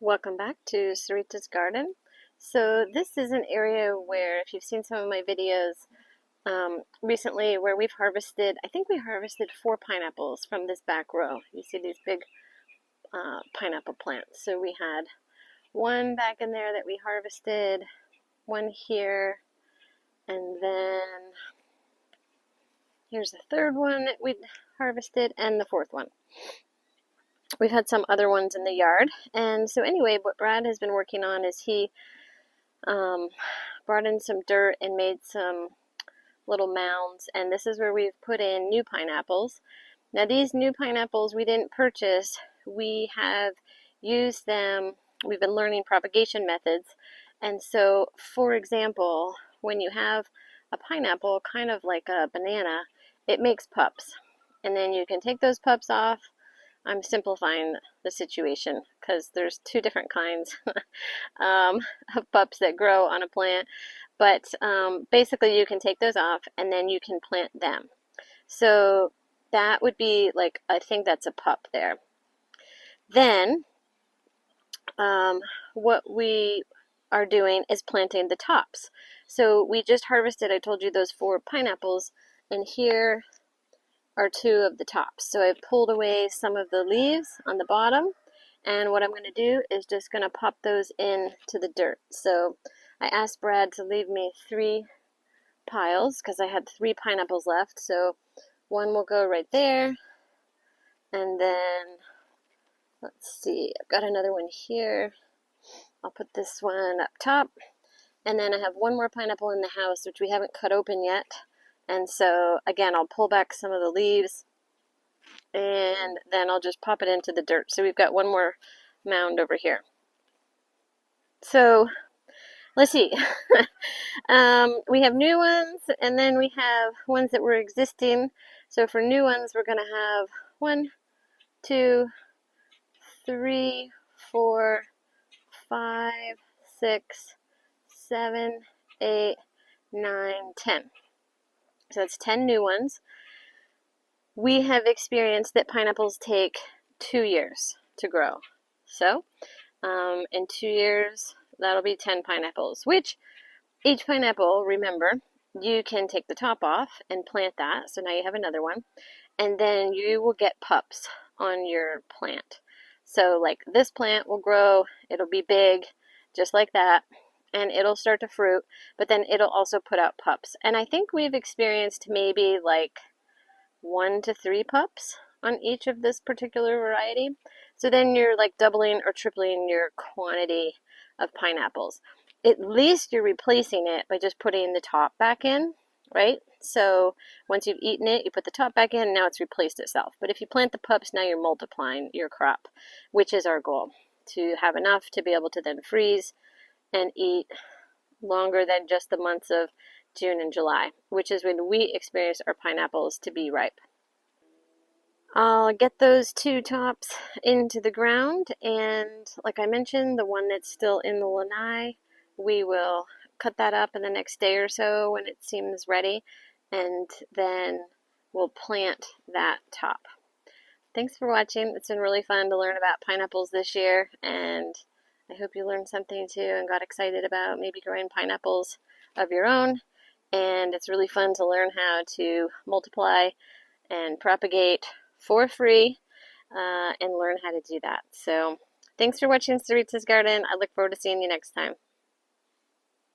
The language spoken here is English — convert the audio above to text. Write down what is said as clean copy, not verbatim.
Welcome back to Sarita's garden. So this is an area where, if you've seen some of my videos recently, where we've harvested, I think we harvested 4 pineapples from this back row. You see these big pineapple plants. So we had one back in there that we harvested, one here, and then here's the third one that we harvested, and the fourth one. We've had some other ones in the yard. And so anyway, what Brad has been working on is he brought in some dirt and made some little mounds. And this is where we've put in new pineapples. Now these new pineapples we didn't purchase. We have used them. We've been learning propagation methods. And so, for example, when you have a pineapple, kind of like a banana, it makes pups. And then you can take those pups off. I'm simplifying the situation because there's 2 different kinds of pups that grow on a plant. But basically you can take those off and then you can plant them. So that would be like, I think that's a pup there. Then what we are doing is planting the tops. So we just harvested, I told you, those 4 pineapples, and here are 2 of the tops. So I pulled away some of the leaves on the bottom, and what I'm going to do is just going to pop those into the dirt. So I asked Brad to leave me 3 piles because I had 3 pineapples left. So one will go right there, and then let's see, I've got another one here. I'll put this one up top, and then I have 1 more pineapple in the house which we haven't cut open yet. And so, again, I'll pull back some of the leaves, and then I'll just pop it into the dirt. So we've got 1 more mound over here. So, let's see. We have new ones, and then we have ones that were existing. So for new ones, we're going to have 1, 2, 3, 4, 5, 6, 7, 8, 9, 10. So that's 10 new ones. We have experienced that pineapples take 2 years to grow. So in 2 years, that'll be 10 pineapples, which each pineapple, remember, you can take the top off and plant that. So now you have another one. And then you will get pups on your plant. So like this plant will grow, it'll be big, just like that. And it'll start to fruit, but then it'll also put out pups. And I think we've experienced maybe like 1 to 3 pups on each of this particular variety. So then you're like doubling or tripling your quantity of pineapples. At least you're replacing it by just putting the top back in, right? So once you've eaten it, you put the top back in, and now it's replaced itself. But if you plant the pups, now you're multiplying your crop, which is our goal, to have enough to be able to then freeze and eat longer than just the months of June and July, which is when we experience our pineapples to be ripe. I'll get those 2 tops into the ground, and like I mentioned, the one that's still in the lanai, we will cut that up in the next day or so when it seems ready, and then we'll plant that top. Thanks for watching. It's been really fun to learn about pineapples this year, and I hope you learned something too and got excited about maybe growing pineapples of your own. And it's really fun to learn how to multiply and propagate for free and learn how to do that. So thanks for watching Sarita's Garden. I look forward to seeing you next time.